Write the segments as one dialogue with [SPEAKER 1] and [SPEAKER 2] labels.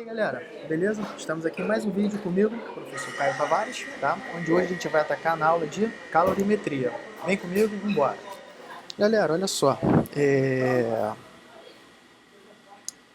[SPEAKER 1] aí galera, beleza? Estamos aqui em mais um vídeo comigo, professor Caio Tavares, tá? Onde hoje a gente vai atacar na aula de calorimetria. Vem comigo, vambora! Galera, olha só,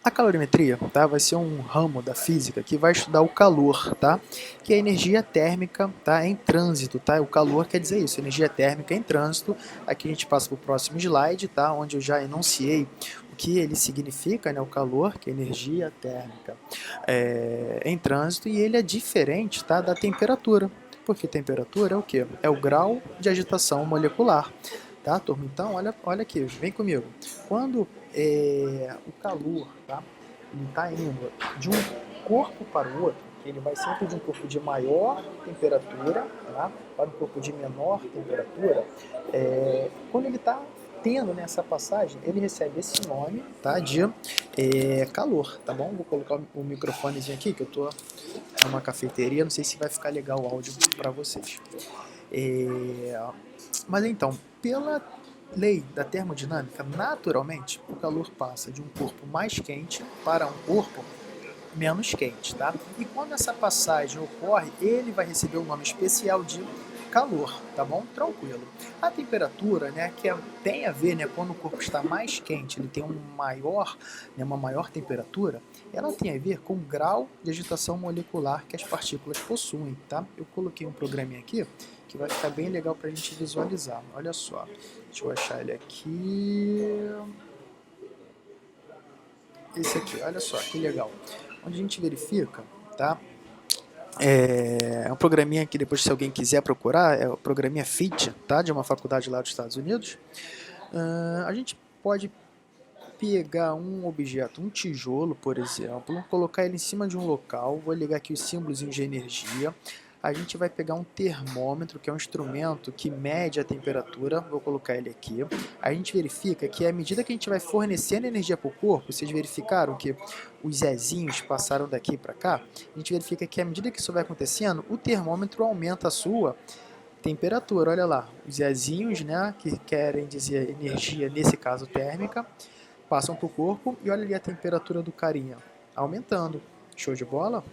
[SPEAKER 1] a calorimetria, tá, vai ser um ramo da física que vai estudar o calor, tá? Que é a energia térmica, tá, em trânsito, tá? O calor quer dizer isso, energia térmica em trânsito. Aqui a gente passa para o próximo slide, tá? Onde eu já enunciei o que ele significa, né? O calor, que é energia térmica em trânsito, e ele é diferente, tá, da temperatura. Porque temperatura é o quê? É o grau de agitação molecular. Tá, turma? Então, olha aqui, vem comigo. Quando o calor, tá, ele está indo de um corpo para o outro, que ele vai sempre de um corpo de maior temperatura, tá, para um corpo de menor temperatura, quando ele está tendo nessa passagem, ele recebe esse nome, tá, de calor, tá bom? Vou colocar o microfonezinho aqui, que eu tô numa cafeteria, não sei se vai ficar legal o áudio para vocês. Mas então, pela lei da termodinâmica, naturalmente, o calor passa de um corpo mais quente para um corpo menos quente, tá? E quando essa passagem ocorre, ele vai receber o nome especial de calor, tá bom? Tranquilo. A temperatura, né, tem a ver, né, quando o corpo está mais quente, ele tem uma maior temperatura, ela tem a ver com o grau de agitação molecular que as partículas possuem, tá? Eu coloquei um programinha aqui que vai ficar bem legal para a gente visualizar. Olha só, deixa eu achar ele aqui. Esse aqui, olha só, que legal. Onde a gente verifica, tá? É um programinha que depois, se alguém quiser procurar, é o programinha FIT, tá? De uma faculdade lá dos Estados Unidos. A gente pode pegar um objeto, um tijolo, por exemplo, colocar ele em cima de um local, vou ligar aqui os símbolos de energia, a gente vai pegar um termômetro, que é um instrumento que mede a temperatura, vou colocar ele aqui, a gente verifica que à medida que a gente vai fornecendo energia para o corpo, vocês verificaram que os zezinhos passaram daqui para cá, a gente verifica que à medida que isso vai acontecendo, o termômetro aumenta a sua temperatura, olha lá, os zezinhos, né, que querem dizer energia, nesse caso térmica, passam para o corpo e olha ali a temperatura do carinha aumentando. Show de bola?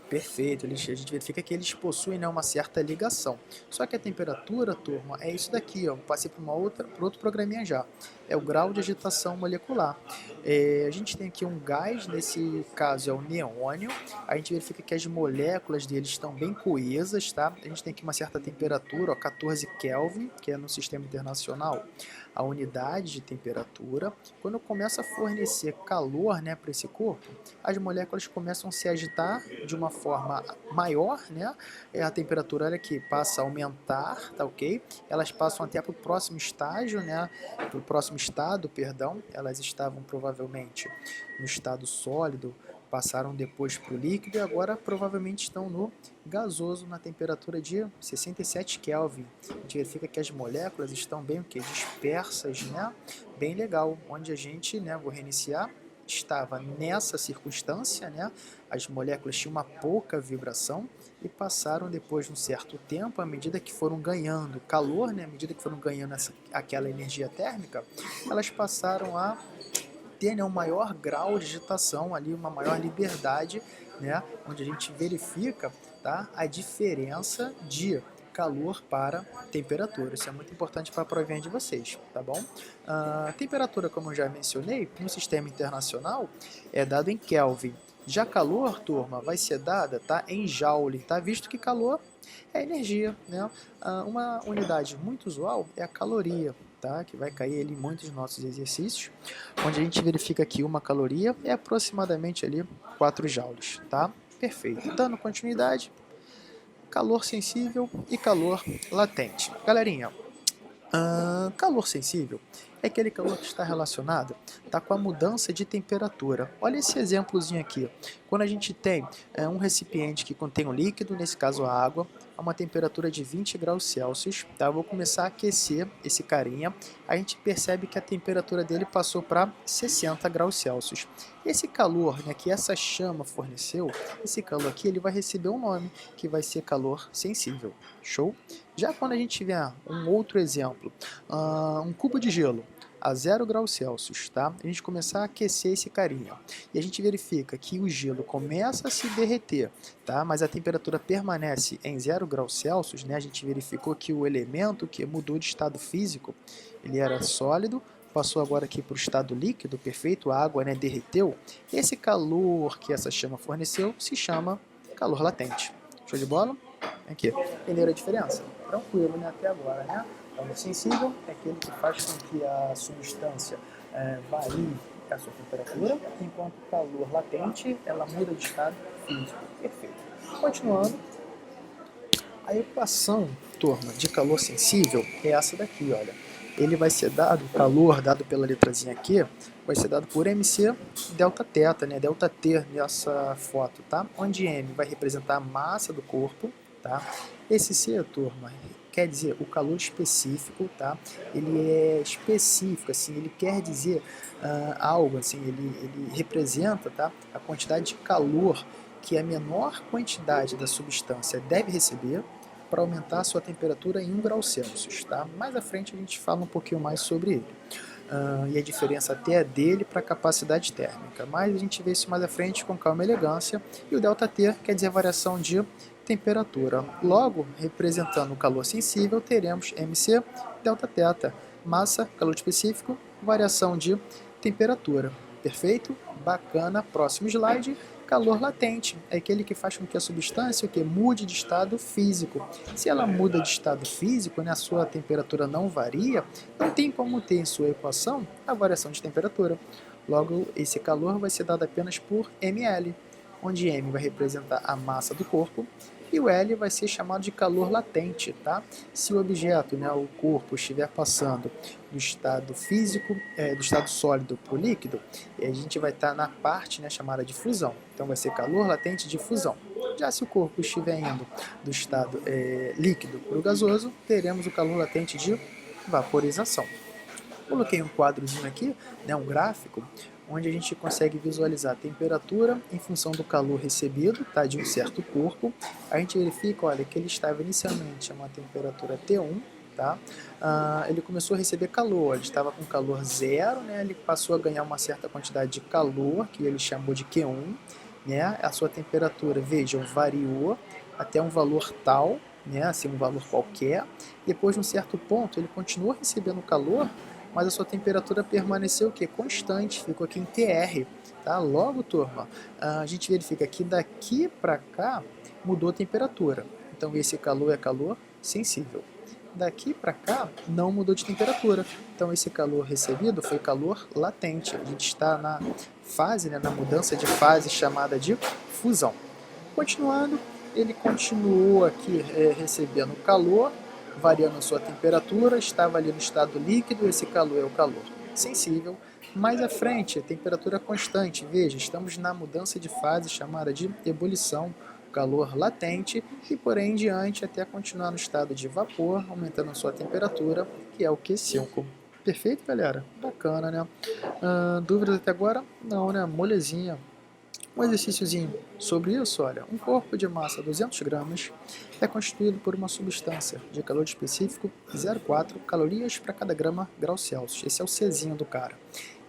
[SPEAKER 1] Perfeito, a gente verifica que eles possuem, né, uma certa ligação. Só que a temperatura, turma, é isso daqui, ó. Passei para outro programinha já. É o grau de agitação molecular. A gente tem aqui um gás, nesse caso é o neônio. A gente verifica que as moléculas dele estão bem coesas, tá? A gente tem aqui uma certa temperatura, ó, 14 Kelvin, que é no sistema internacional a unidade de temperatura. Quando eu começo a fornecer calor, né, para esse corpo, as moléculas começam a se agitar de uma forma maior, né? A temperatura, olha aqui, passa a aumentar, tá ok? Elas passam até para o próximo estágio, né? Para o próximo estado, perdão. Elas estavam provavelmente no estado sólido, passaram depois para o líquido e agora provavelmente estão no gasoso na temperatura de 67 Kelvin. A gente verifica que as moléculas estão bem o que? Dispersas, né? Bem legal, onde a gente, né, vou reiniciar, estava nessa circunstância, né? As moléculas tinham uma pouca vibração e passaram depois de um certo tempo, à medida que foram ganhando calor, né? À medida que foram ganhando aquela energia térmica, elas passaram a ter, né, um maior grau de agitação ali, uma maior liberdade, né, onde a gente verifica, tá, a diferença de calor para temperatura. Isso é muito importante para a provinha de vocês, tá bom? A temperatura, como eu já mencionei, no sistema internacional é dado em Kelvin. Já calor, turma, vai ser dada, tá, em Joule, tá? Visto que calor é energia, né? Uma unidade muito usual é a caloria, tá? Que vai cair ali em muitos dos nossos exercícios, onde a gente verifica que uma caloria é aproximadamente ali 4 joules, tá? Perfeito. Dando continuidade, calor sensível e calor latente. Galerinha, calor sensível é aquele calor que está relacionado, tá, com a mudança de temperatura. Olha esse exemplozinho aqui. Quando a gente tem um recipiente que contém um líquido, nesse caso a água, a uma temperatura de 20 graus Celsius, tá? Eu vou começar a aquecer esse carinha, a gente percebe que a temperatura dele passou para 60 graus Celsius. Esse calor, né, que essa chama forneceu, esse calor aqui, ele vai receber um nome, que vai ser calor sensível. Show? Já quando a gente tiver um outro exemplo, um cubo de gelo, a 0 graus Celsius, tá? A gente começar a aquecer esse carinha. E a gente verifica que o gelo começa a se derreter, tá? Mas a temperatura permanece em 0 graus Celsius, né? A gente verificou que o elemento que mudou de estado físico, ele era sólido, passou agora aqui para o estado líquido, perfeito, a água, né, derreteu. Esse calor que essa chama forneceu se chama calor latente. Show de bola? Aqui, entenderam a diferença? Tranquilo, né, até agora, né? Calor sensível é aquele que faz com que a substância varie a sua temperatura, enquanto o calor latente, ela muda de estado físico. Perfeito. Continuando, a equação, turma, de calor sensível é essa daqui, olha. Ele vai ser dado, o calor dado pela letrazinha aqui, vai ser dado por MC delta θ, né? Delta T nessa foto, tá? Onde M vai representar a massa do corpo, tá? Esse C, turma, quer dizer o calor específico, tá? Ele é específico, assim, ele quer dizer algo, assim, ele representa, tá? A quantidade de calor que a menor quantidade da substância deve receber para aumentar a sua temperatura em 1 grau Celsius, tá? Mais à frente a gente fala um pouquinho mais sobre ele. E a diferença até dele para a capacidade térmica, mas a gente vê isso mais à frente com calma e elegância. E o ΔT quer dizer variação de temperatura. Logo, representando o calor sensível, teremos MC, ΔT, massa, calor específico, variação de temperatura. Perfeito? Bacana. Próximo slide. Calor latente é aquele que faz com que a substância mude de estado físico. Se ela muda de estado físico, né, a sua temperatura não varia, não tem como ter em sua equação a variação de temperatura. Logo, esse calor vai ser dado apenas por mL, onde M vai representar a massa do corpo e o L vai ser chamado de calor latente, tá? Se o objeto, né, o corpo, estiver passando do estado físico, do estado sólido para o líquido, a gente vai estar na parte, né, chamada de fusão. Então vai ser calor latente de fusão. Já se o corpo estiver indo do estado líquido para o gasoso, teremos o calor latente de vaporização. Coloquei um quadrozinho aqui, né, um gráfico, onde a gente consegue visualizar a temperatura em função do calor recebido, tá, de um certo corpo. A gente verifica, olha, que ele estava inicialmente a uma temperatura T1, tá? Ele começou a receber calor, ele estava com calor zero, né? Ele passou a ganhar uma certa quantidade de calor, que ele chamou de Q1, né? A sua temperatura, vejam, variou até um valor tal, né? Assim, um valor qualquer. Depois de um certo ponto, ele continuou recebendo calor, mas a sua temperatura permaneceu o quê? Constante, ficou aqui em TR, tá? Logo, turma, a gente verifica que daqui para cá mudou a temperatura. Então esse calor é calor sensível. Daqui para cá não mudou de temperatura. Então esse calor recebido foi calor latente. A gente está na fase, né, na mudança de fase chamada de fusão. Continuando, ele continuou aqui recebendo calor, variando a sua temperatura, estava ali no estado líquido, esse calor é o calor sensível. Mais à frente, a temperatura constante, veja, estamos na mudança de fase chamada de ebulição, calor latente, e por aí em diante até continuar no estado de vapor, aumentando a sua temperatura, que é o Q5. Perfeito, galera? Bacana, né? Dúvidas até agora? Não, né? Molezinha. Um exercíciozinho sobre isso, olha, um corpo de massa 200 gramas é constituído por uma substância de calor específico 0,4 calorias para cada grau Celsius. Esse é o Czinho do cara.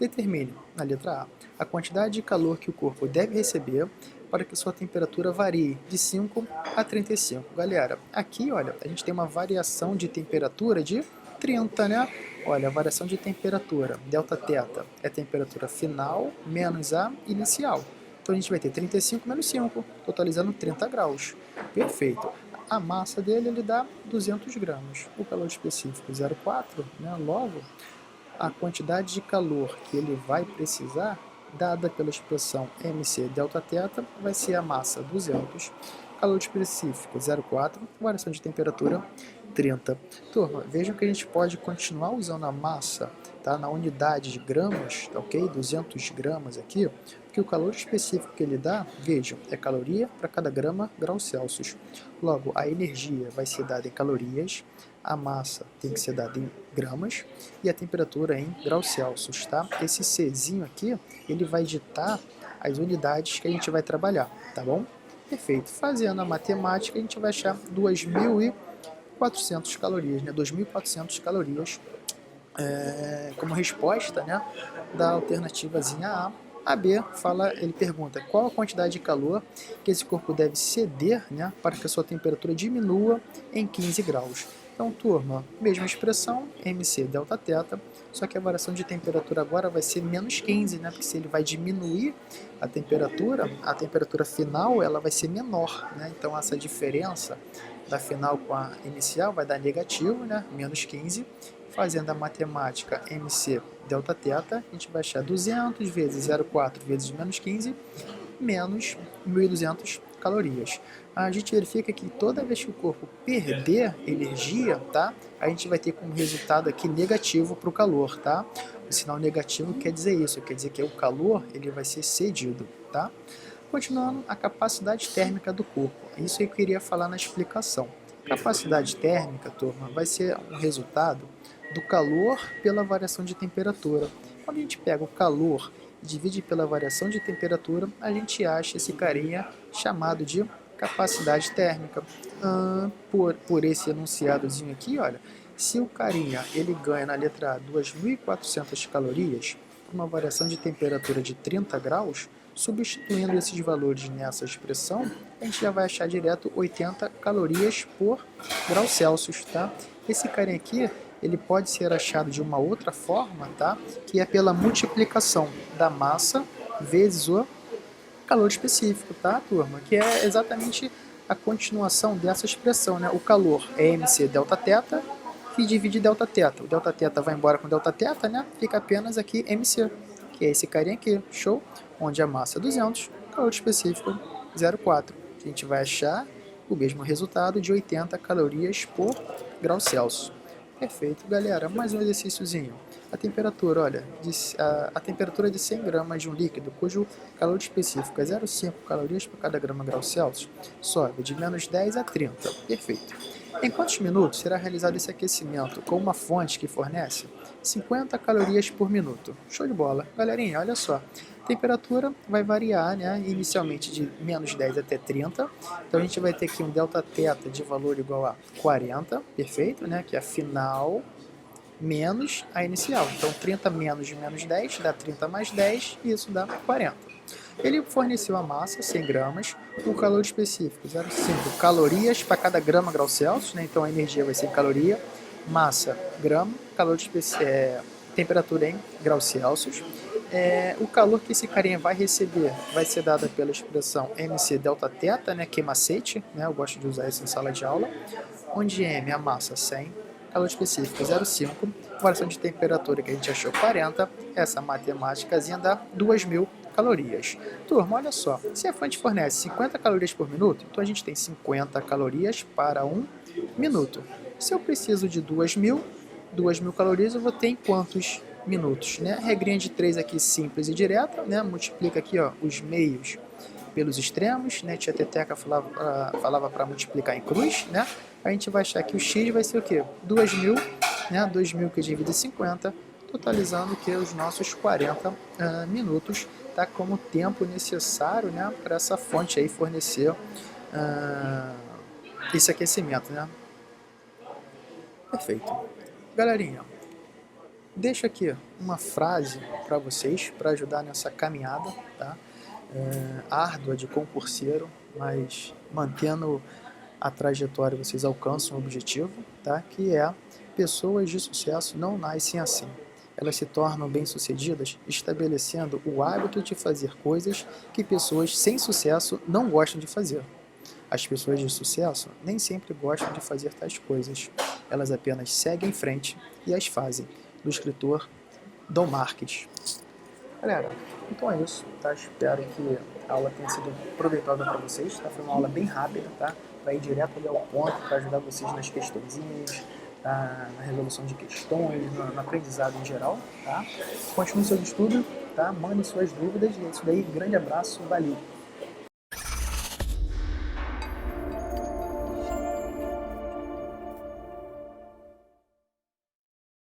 [SPEAKER 1] Determine, na letra A quantidade de calor que o corpo deve receber para que sua temperatura varie de 5 a 35. Galera, aqui, olha, a gente tem uma variação de temperatura de 30, né? Olha, a variação de temperatura, ΔT, é a temperatura final menos a inicial. Então a gente vai ter 35 menos 5, totalizando 30 graus. Perfeito. A massa dele ele dá 200 gramas. O calor específico 0,4, né? Logo, a quantidade de calor que ele vai precisar, dada pela expressão mc ΔT, vai ser a massa 200, calor específico 0,4, variação de temperatura 30. Turma, vejam que a gente pode continuar usando a massa, tá, na unidade de gramas, tá, ok? 200 gramas aqui, porque o calor específico que ele dá, vejam, é caloria para cada grau Celsius. Logo, a energia vai ser dada em calorias, a massa tem que ser dada em gramas e a temperatura em graus Celsius, tá? Esse Czinho aqui, ele vai ditar as unidades que a gente vai trabalhar, tá bom? Perfeito. Fazendo a matemática, a gente vai achar 2.400 calorias, né? 2.400 calorias como resposta, né, da alternativazinha A. A B ele pergunta qual a quantidade de calor que esse corpo deve ceder, né, para que a sua temperatura diminua em 15 graus. Então, turma, mesma expressão, mc delta θ, só que a variação de temperatura agora vai ser menos 15, né, porque se ele vai diminuir a temperatura final ela vai ser menor, né, então essa diferença da final com a inicial vai dar negativo, né, menos 15. Fazendo a matemática mc delta θ, a gente vai achar 200 vezes 0,4 vezes menos 15, menos 1.200 calorias. A gente verifica que toda vez que o corpo perder energia, tá, a gente vai ter como resultado aqui negativo para o calor. Tá? O sinal negativo quer dizer isso, quer dizer que o calor ele vai ser cedido. Tá? Continuando, a capacidade térmica do corpo. Isso eu queria falar na explicação. Capacidade térmica, turma, vai ser um resultado do calor pela variação de temperatura. Quando a gente pega o calor e divide pela variação de temperatura, a gente acha esse carinha chamado de capacidade térmica. Por esse enunciadozinho aqui, olha, se o carinha ele ganha na letra A 2.400 calorias, por uma variação de temperatura de 30 graus, substituindo esses valores nessa expressão, a gente já vai achar direto 80 calorias por grau Celsius, tá? Esse carinha aqui, ele pode ser achado de uma outra forma, tá? Que é pela multiplicação da massa vezes o calor específico, tá, turma? Que é exatamente a continuação dessa expressão, né? O calor é mc delta θ, que divide delta θ. O delta θ vai embora com delta θ, né? Fica apenas aqui mc, que é esse carinha aqui, show? Onde a massa é 200, calor específico 0,4. A gente vai achar o mesmo resultado de 80 calorias por grau Celsius. Perfeito, galera. Mais um exercíciozinho. A temperatura, olha, a temperatura de 100 gramas de um líquido, cujo calor específico é 0,5 calorias por cada grama grau Celsius, sobe de menos 10 a 30. Perfeito. Em quantos minutos será realizado esse aquecimento com uma fonte que fornece 50 calorias por minuto? Show de bola. Galerinha, olha só. A temperatura vai variar, né, inicialmente de menos 10 até 30. Então a gente vai ter aqui um delta θ de valor igual a 40, perfeito, né, que é a final menos a inicial. Então 30 menos de menos 10 dá 30 mais 10 e isso dá 40. Ele forneceu a massa, 100 gramas, o calor específico, 0,5 calorias para cada grama grau Celsius, né? Então a energia vai ser em caloria, massa, grama, calor temperatura em grau Celsius. O calor que esse carinha vai receber vai ser dado pela expressão mc delta θ, né, que é macete, né, eu gosto de usar isso em sala de aula, onde m é a massa 100, calor específico 0,5, variação de temperatura que a gente achou 40, essa matemáticazinha dá 2.000 calorias. Turma, olha só, se a fonte fornece 50 calorias por minuto, então a gente tem 50 calorias para 1 minuto. Se eu preciso de 2.000 calorias, eu vou ter em quantos minutos, né? Regrinha de 3 aqui simples e direta, né? Multiplica aqui, ó, os meios pelos extremos, né? Tia Teteca falava para multiplicar em cruz, né? A gente vai achar que o x vai ser o quê? 2.000, né? 2.000 que divide 50, totalizando que os nossos 40 minutos, tá? Como tempo necessário, né? Para essa fonte aí fornecer esse aquecimento, né? Perfeito. Galerinha, deixo aqui uma frase para vocês, para ajudar nessa caminhada, tá? Árdua de concurseiro, mas mantendo a trajetória vocês alcançam o objetivo, tá? Que é: pessoas de sucesso não nascem assim. Elas se tornam bem-sucedidas estabelecendo o hábito de fazer coisas que pessoas sem sucesso não gostam de fazer. As pessoas de sucesso nem sempre gostam de fazer tais coisas. Elas apenas seguem em frente e as fazem. Do escritor Dom Marques. Galera, então é isso, tá? Espero que a aula tenha sido proveitosa para vocês, tá? Foi uma aula bem rápida, tá? Para ir direto ali ao ponto, para ajudar vocês nas questõezinhas, tá? Na resolução de questões, no aprendizado em geral, tá? Continue seus estudos, tá? Mandem suas dúvidas e é isso daí. Grande abraço, valeu!